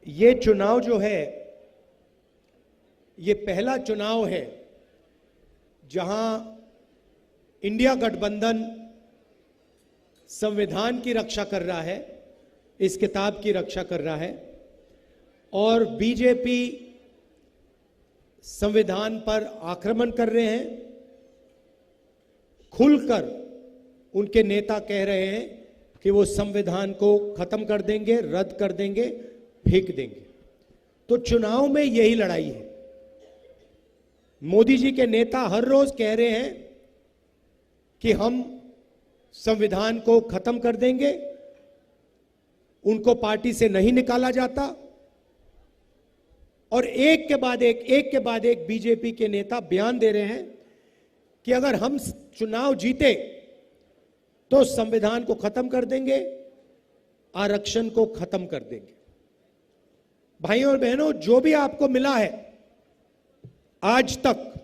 ये चुनाव जो है, ये पहला चुनाव है जहां इंडिया गठबंधन संविधान की रक्षा कर रहा है, इस किताब की रक्षा कर रहा है, और बीजेपी संविधान पर आक्रमण कर रहे हैं। खुलकर उनके नेता कह रहे हैं कि वो संविधान को खत्म कर देंगे, रद्द कर देंगे, फेंक देंगे। तो चुनाव में यही लड़ाई है। मोदी जी के नेता हर रोज कह रहे हैं कि हम संविधान को खत्म कर देंगे, उनको पार्टी से नहीं निकाला जाता, और एक के बाद एक बीजेपी के नेता बयान दे रहे हैं कि अगर हम चुनाव जीते तो संविधान को खत्म कर देंगे, आरक्षण को खत्म कर देंगे। भाइयों और बहनों, जो भी आपको मिला है आज तक,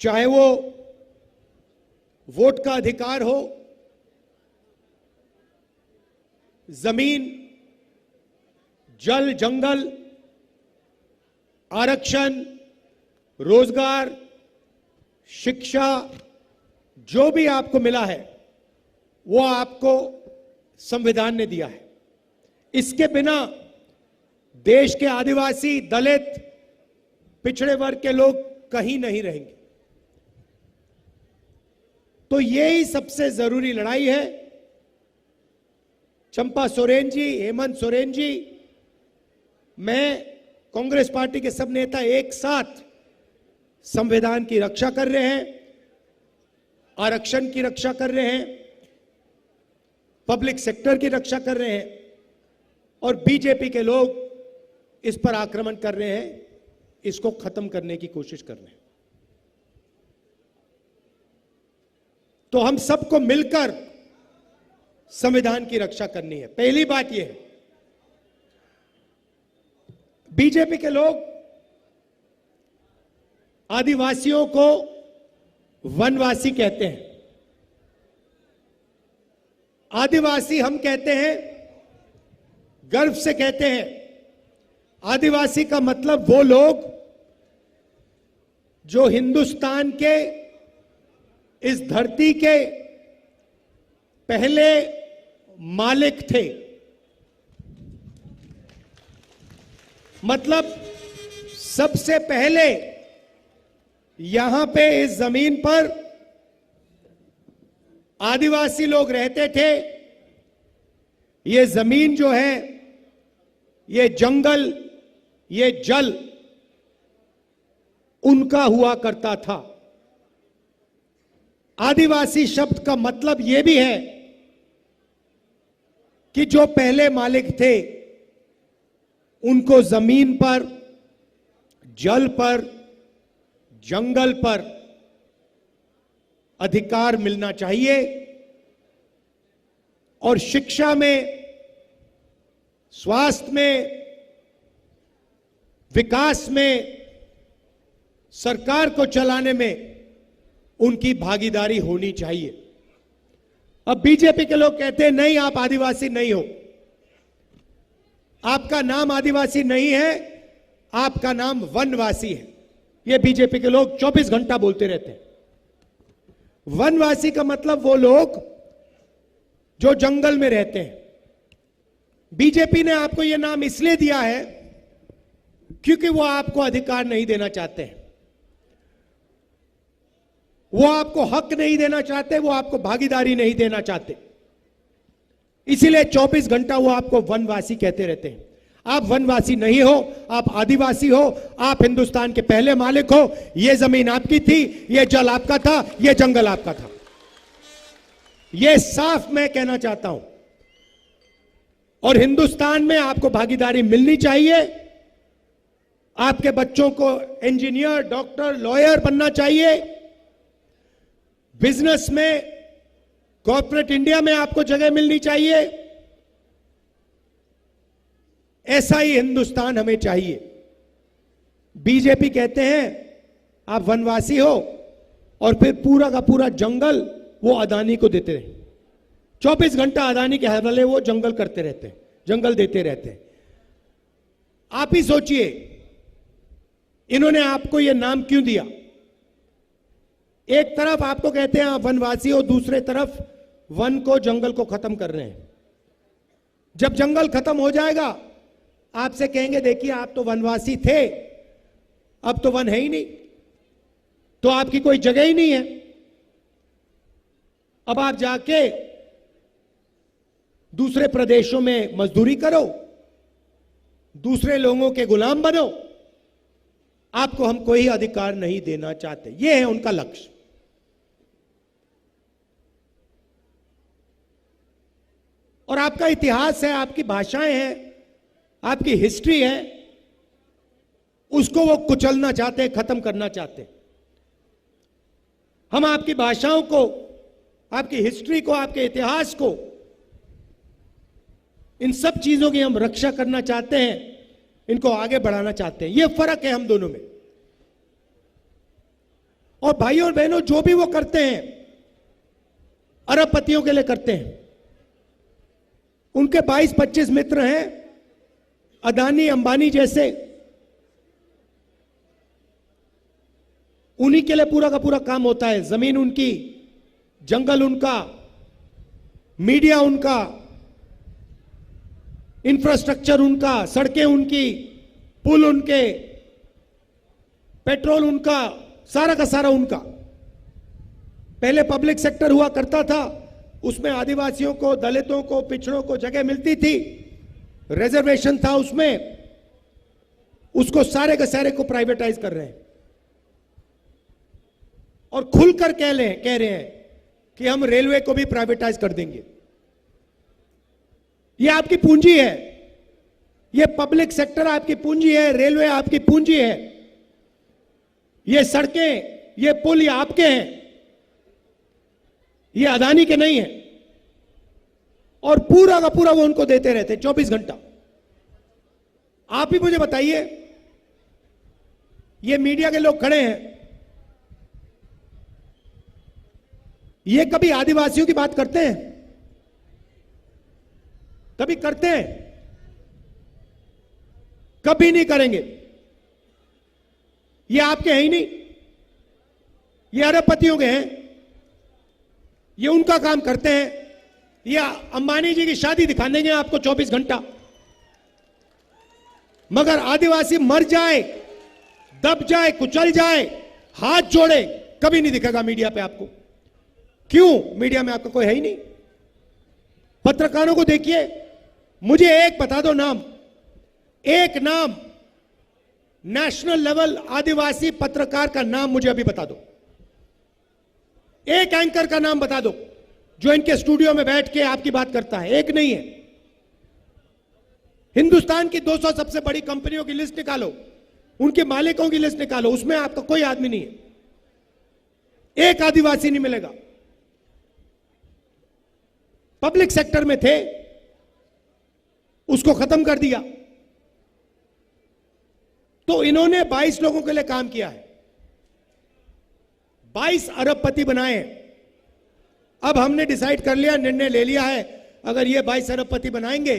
चाहे वो वोट का अधिकार हो, जमीन, जल जंगल, आरक्षण, रोजगार, शिक्षा, जो भी आपको मिला है वो आपको संविधान ने दिया है। इसके बिना देश के आदिवासी, दलित, पिछड़े वर्ग के लोग कहीं नहीं रहेंगे। तो यही सबसे जरूरी लड़ाई है। चंपा सोरेन जी, हेमंत सोरेन जी, मैं, कांग्रेस पार्टी के सब नेता एक साथ संविधान की रक्षा कर रहे हैं, आरक्षण की रक्षा कर रहे हैं, पब्लिक सेक्टर की रक्षा कर रहे हैं, और बीजेपी के लोग इस पर आक्रमण कर रहे हैं, इसको खत्म करने की कोशिश कर रहे हैं। तो हम सबको मिलकर संविधान की रक्षा करनी है। पहली बात यह है, बीजेपी के लोग आदिवासियों को वनवासी कहते हैं। आदिवासी हम कहते हैं, गर्व से कहते हैं, आदिवासी का मतलब वो लोग जो हिंदुस्तान के, इस धरती के पहले मालिक थे। मतलब सबसे पहले यहां पे इस जमीन पर आदिवासी लोग रहते थे। ये जमीन जो है, ये जंगल, ये जल उनका हुआ करता था। आदिवासी शब्द का मतलब यह भी है कि जो पहले मालिक थे उनको जमीन पर, जल पर, जंगल पर अधिकार मिलना चाहिए, और शिक्षा में, स्वास्थ्य में, विकास में, सरकार को चलाने में उनकी भागीदारी होनी चाहिए। अब बीजेपी के लोग कहते हैं नहीं, आप आदिवासी नहीं हो, आपका नाम आदिवासी नहीं है, आपका नाम वनवासी है। ये बीजेपी के लोग 24 घंटा बोलते रहते हैं। वनवासी का मतलब वो लोग जो जंगल में रहते हैं। बीजेपी ने आपको यह नाम इसलिए दिया है क्योंकि वो आपको अधिकार नहीं देना चाहते हैं, वो आपको हक नहीं देना चाहते, वो आपको भागीदारी नहीं देना चाहते। इसीलिए 24 घंटा वो आपको वनवासी कहते रहते हैं। आप वनवासी नहीं हो, आप आदिवासी हो, आप हिंदुस्तान के पहले मालिक हो। यह जमीन आपकी थी, यह जल आपका था, यह जंगल आपका था। यह साफ मैं कहना चाहता हूं। और हिंदुस्तान में आपको भागीदारी मिलनी चाहिए। आपके बच्चों को इंजीनियर, डॉक्टर, लॉयर बनना चाहिए। बिजनेस में, कॉर्पोरेट इंडिया में आपको जगह मिलनी चाहिए। ऐसा ही हिंदुस्तान हमें चाहिए। बीजेपी कहते हैं आप वनवासी हो, और फिर पूरा का पूरा जंगल वो अदानी को देते रहे। 24 घंटा अदानी के हवाले वो जंगल करते रहते हैं। जंगल देते रहते हैं। आप ही सोचिए इन्होंने आपको यह नाम क्यों दिया। एक तरफ आपको कहते हैं आप वनवासी हो, दूसरे तरफ वन को, जंगल को खत्म कर रहे हैं। जब जंगल खत्म हो जाएगा आपसे कहेंगे देखिए आप तो वनवासी थे, अब तो वन है ही नहीं, तो आपकी कोई जगह ही नहीं है, अब आप जाके दूसरे प्रदेशों में मजदूरी करो, दूसरे लोगों के गुलाम बनो, आपको हम कोई अधिकार नहीं देना चाहते। यह है उनका लक्ष्य। और आपका इतिहास है, आपकी भाषाएं हैं, आपकी हिस्ट्री है, उसको वो कुचलना चाहते हैं, खत्म करना चाहते हैं। हम आपकी भाषाओं को, आपकी हिस्ट्री को, आपके इतिहास को, इन सब चीजों की हम रक्षा करना चाहते हैं, इनको आगे बढ़ाना चाहते हैं। यह फर्क है हम दोनों में। और भाइयों और बहनों, जो भी वो करते हैं अरबपतियों के लिए करते हैं। उनके 22-25 मित्र हैं, अदानी अंबानी जैसे, उन्हीं के लिए पूरा का पूरा काम होता है। जमीन उनकी, जंगल उनका, मीडिया उनका, इंफ्रास्ट्रक्चर उनका, सड़कें उनकी, पुल उनके, पेट्रोल उनका, सारा का सारा उनका। पहले पब्लिक सेक्टर हुआ करता था, उसमें आदिवासियों को, दलितों को, पिछड़ों को जगह मिलती थी, रिजर्वेशन था उसमें, उसको सारे के सारे को प्राइवेटाइज कर रहे हैं। और खुलकर कह रहे हैं कि हम रेलवे को भी प्राइवेटाइज कर देंगे। यह आपकी पूंजी है, यह पब्लिक सेक्टर आपकी पूंजी है, रेलवे आपकी पूंजी है, ये सड़कें, ये पुल ये आपके हैं, ये अदानी के नहीं है। और पूरा का पूरा वो उनको देते रहते 24 घंटा। आप ही मुझे बताइए, ये मीडिया के लोग खड़े हैं, ये कभी आदिवासियों की बात करते हैं? कभी करते हैं? कभी नहीं करेंगे। ये आपके हैं ही नहीं, ये अरबपतियों के हैं, ये उनका काम करते हैं। ये अंबानी जी की शादी दिखा देंगे आपको 24 घंटा, मगर आदिवासी मर जाए, दब जाए, कुचल जाए, हाथ जोड़े, कभी नहीं दिखेगा मीडिया पे आपको। क्यों? मीडिया में आपका कोई है ही नहीं। पत्रकारों को देखिए, मुझे एक बता दो नाम, एक नाम, नेशनल लेवल आदिवासी पत्रकार का नाम मुझे अभी बता दो। एक एंकर का नाम बता दो जो इनके स्टूडियो में बैठ के आपकी बात करता है। एक नहीं है। हिंदुस्तान की 200 सबसे बड़ी कंपनियों की लिस्ट निकालो, उनके मालिकों की लिस्ट निकालो, उसमें आपका कोई आदमी नहीं है, एक आदिवासी नहीं मिलेगा। पब्लिक सेक्टर में थे, उसको खत्म कर दिया। तो इन्होंने 22 लोगों के लिए काम किया है, 22 अरबपति बनाए। अब हमने डिसाइड कर लिया, निर्णय ले लिया है, अगर ये 22 अरबपति बनाएंगे,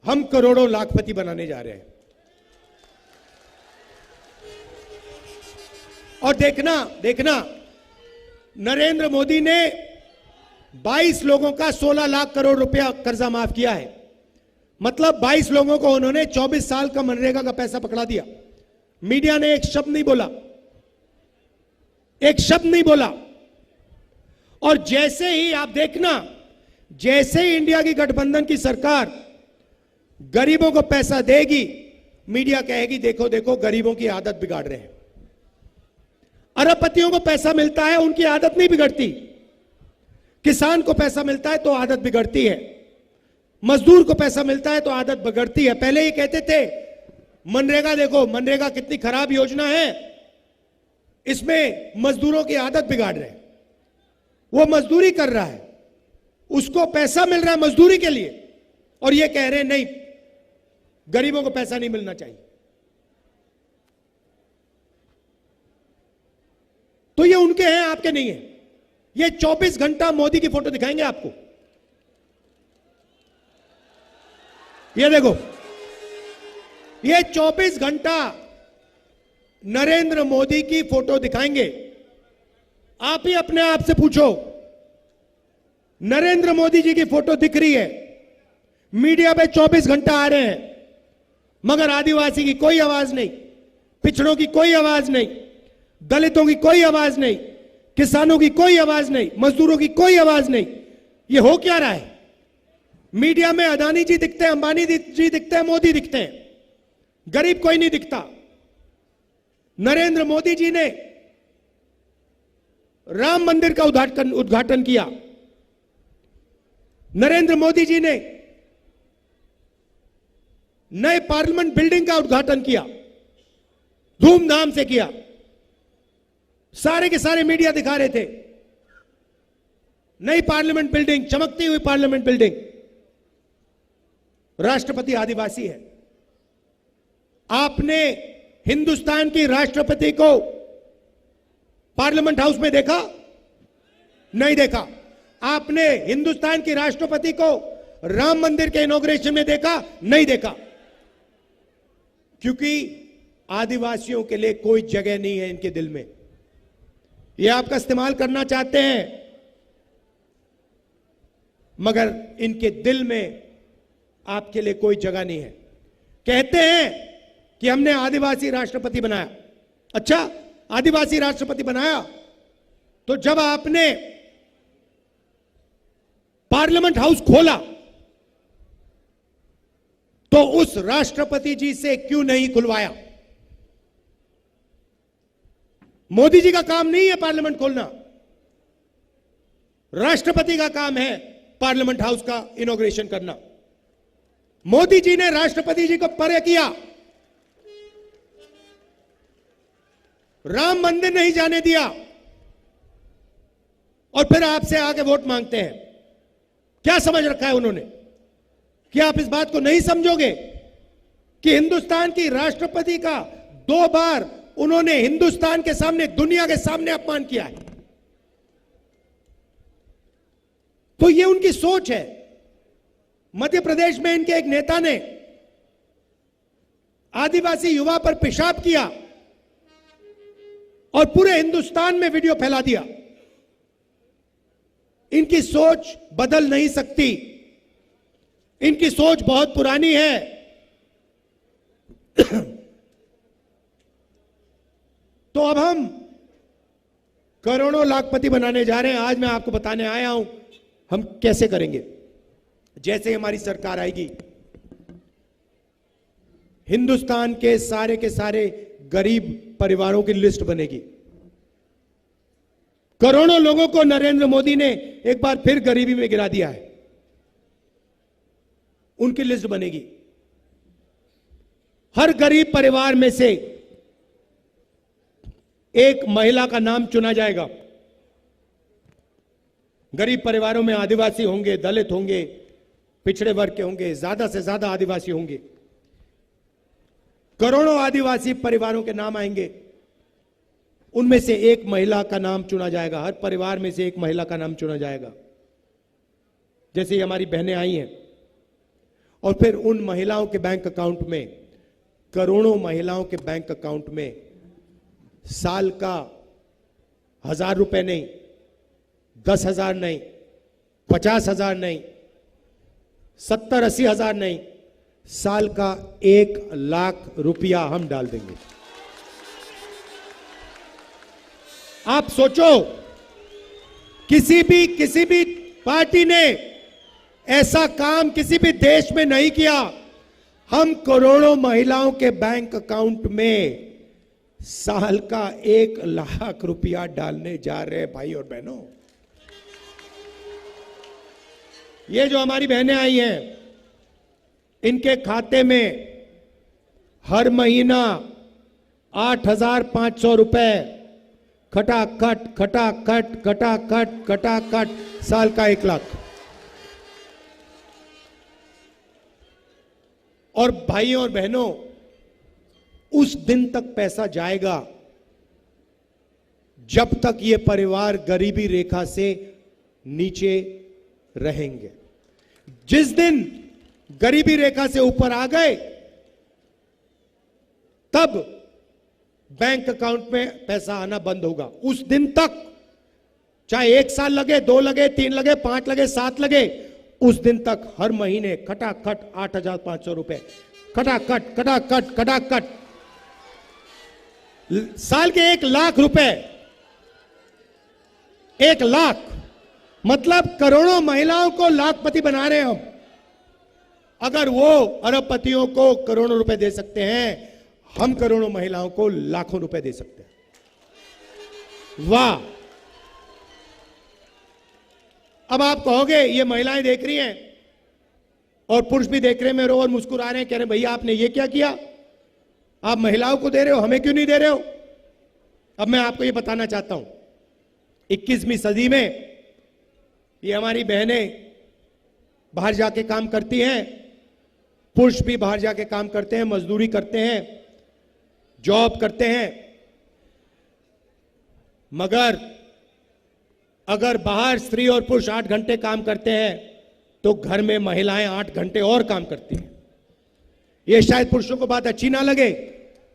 हम करोड़ों लाखपति बनाने जा रहे हैं। और देखना नरेंद्र मोदी ने 22 लोगों का 16 लाख करोड़ रुपया कर्जा माफ किया है। मतलब 22 लोगों को उन्होंने 24 साल का मनरेगा का पैसा पकड़ा दिया। मीडिया ने एक शब्द नहीं बोला, एक शब्द नहीं बोला। और जैसे ही आप देखना, जैसे ही इंडिया की गठबंधन की सरकार गरीबों को पैसा देगी, मीडिया कहेगी देखो देखो गरीबों की आदत बिगाड़ रहे हैं। अरबपतियों को पैसा मिलता है, उनकी आदत नहीं बिगड़ती। किसान को पैसा मिलता है तो आदत बिगड़ती है, मजदूर को पैसा मिलता है तो आदत बिगड़ती है। पहले ये कहते थे मनरेगा, देखो मनरेगा कितनी खराब योजना है, इसमें मजदूरों की आदत बिगाड़ रहे हैं। वो मजदूरी कर रहा है, उसको पैसा मिल रहा है मजदूरी के लिए, और ये कह रहे हैं नहीं, गरीबों को पैसा नहीं मिलना चाहिए। तो ये उनके हैं, आपके नहीं है। ये 24 घंटा मोदी की फोटो दिखाएंगे आपको, ये देखो, ये 24 घंटा नरेंद्र मोदी की फोटो दिखाएंगे। आप ही अपने आप से पूछो, नरेंद्र मोदी जी की फोटो दिख रही है, मीडिया पे 24 घंटा आ रहे हैं, मगर आदिवासी की कोई आवाज नहीं, पिछड़ों की कोई आवाज नहीं, दलितों की कोई आवाज नहीं, किसानों की कोई आवाज नहीं, मजदूरों की कोई आवाज नहीं। ये हो क्या रहा है? मीडिया में अदानी जी दिखते हैं, अंबानी जी दिखते हैं, मोदी दिखते हैं, गरीब कोई नहीं दिखता। नरेंद्र मोदी जी ने राम मंदिर का उद्घाटन किया, नरेंद्र मोदी जी ने नए पार्लियामेंट बिल्डिंग का उद्घाटन किया, धूमधाम से किया, सारे के सारे मीडिया दिखा रहे थे नई पार्लियामेंट बिल्डिंग, चमकती हुई पार्लियामेंट बिल्डिंग। राष्ट्रपति आदिवासी है। आपने हिंदुस्तान की राष्ट्रपति को पार्लियामेंट हाउस में देखा? नहीं देखा। आपने हिंदुस्तान की राष्ट्रपति को राम मंदिर के इनॉग्रेशन में देखा? नहीं देखा। क्योंकि आदिवासियों के लिए कोई जगह नहीं है इनके दिल में। ये आपका इस्तेमाल करना चाहते हैं, मगर इनके दिल में आपके लिए कोई जगह नहीं है। कहते हैं कि हमने आदिवासी राष्ट्रपति बनाया। अच्छा, आदिवासी राष्ट्रपति बनाया तो जब आपने पार्लियामेंट हाउस खोला तो उस राष्ट्रपति जी से क्यों नहीं खुलवाया? मोदी जी का काम नहीं है पार्लियामेंट खोलना, राष्ट्रपति का काम है पार्लियामेंट हाउस का इनॉग्रेशन करना। मोदी जी ने राष्ट्रपति जी को परे किया, राम मंदिर नहीं जाने दिया, और फिर आपसे आके वोट मांगते हैं। क्या समझ रखा है उन्होंने कि आप इस बात को नहीं समझोगे कि हिंदुस्तान की राष्ट्रपति का 2 बार उन्होंने हिंदुस्तान के सामने, दुनिया के सामने अपमान किया है। तो ये उनकी सोच है। मध्य प्रदेश में इनके एक नेता ने आदिवासी युवा पर पेशाब किया और पूरे हिंदुस्तान में वीडियो फैला दिया। इनकी सोच बदल नहीं सकती, इनकी सोच बहुत पुरानी है। तो अब हम करोड़ों लाखपति बनाने जा रहे हैं। आज मैं आपको बताने आया हूं हम कैसे करेंगे। जैसे हमारी सरकार आएगी, हिंदुस्तान के सारे गरीब परिवारों की लिस्ट बनेगी। करोड़ों लोगों को नरेंद्र मोदी ने एक बार फिर गरीबी में गिरा दिया है, उनकी लिस्ट बनेगी। हर गरीब परिवार में से एक महिला का नाम चुना जाएगा। गरीब परिवारों में आदिवासी होंगे, दलित होंगे, पिछड़े वर्ग के होंगे, ज्यादा से ज्यादा आदिवासी होंगे। करोड़ों आदिवासी परिवारों के नाम आएंगे, उनमें से एक महिला का नाम चुना जाएगा। हर परिवार में से एक महिला का नाम चुना जाएगा। जैसे हमारी बहनें आई हैं, और फिर उन महिलाओं के बैंक अकाउंट में, करोड़ों महिलाओं के बैंक अकाउंट में साल का 1000 रुपए नहीं, 10,000 नहीं, 50,000 नहीं, 70-80 हजार नहीं, साल का 1 लाख रुपया हम डाल देंगे। आप सोचो, किसी भी पार्टी ने ऐसा काम किसी भी देश में नहीं किया। हम करोड़ों महिलाओं के बैंक अकाउंट में साल का 1 लाख रुपया डालने जा रहे हैं। भाई और बहनों, ये जो हमारी बहनें आई हैं, इनके खाते में हर महीना 8,500 रुपए खटाखट खटाखट खटाखट खटाखट, साल का 1 लाख। और भाइयों और बहनों, उस दिन तक पैसा जाएगा जब तक ये परिवार गरीबी रेखा से नीचे रहेंगे। जिस दिन गरीबी रेखा से ऊपर आ गए, तब बैंक अकाउंट में पैसा आना बंद होगा। उस दिन तक चाहे 1 साल लगे, 2 लगे, 3 लगे, 5 लगे, 7 लगे, उस दिन तक हर महीने खटाखट 8,500 रुपए, खटाखट खटाखट खटाखट, साल के 1 लाख रुपए, 1 लाख, मतलब करोड़ों महिलाओं को लाखपति बना रहे हैं हम। अगर वो अरबपतियों को करोड़ों रुपए दे सकते हैं, हम करोड़ों महिलाओं को लाखों रुपए दे सकते हैं। वाह! अब आप कहोगे ये महिलाएं देख रही हैं और पुरुष भी देख रहे हैं मेरे और मुस्कुरा रहे हैं, कह रहे हैं भैया आपने ये क्या किया, आप महिलाओं को दे रहे हो, हमें क्यों नहीं दे रहे हो? अब मैं आपको ये बताना चाहता हूं, 21वीं सदी में ये हमारी बहनें बाहर जाके काम करती हैं, पुरुष भी बाहर जाके काम करते हैं, मजदूरी करते हैं, जॉब करते हैं, मगर अगर बाहर स्त्री और पुरुष 8 घंटे काम करते हैं तो घर में महिलाएं 8 घंटे और काम करती हैं। यह शायद पुरुषों को बात अच्छी ना लगे,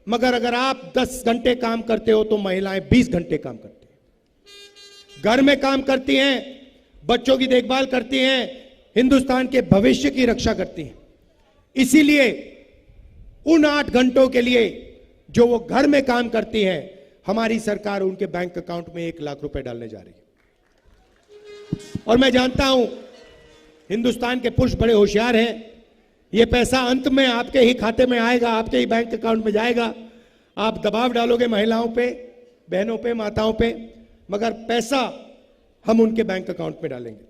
मगर अगर आप 10 घंटे काम करते हो तो महिलाएं 20 घंटे काम करती हैं, घर में काम करती हैं, बच्चों की देखभाल करती हैं, हिंदुस्तान के भविष्य की रक्षा करती हैं। इसीलिए उन 8 घंटों के लिए जो वो घर में काम करती हैं, हमारी सरकार उनके बैंक अकाउंट में 1 लाख रुपए डालने जा रही है। और मैं जानता हूं हिंदुस्तान के पुरुष बड़े होशियार हैं, ये पैसा अंत में आपके ही खाते में आएगा, आपके ही बैंक अकाउंट में जाएगा। आप दबाव डालोगे महिलाओं पे, बहनों पे, माताओं पे, मगर पैसा हम उनके बैंक अकाउंट में डालेंगे।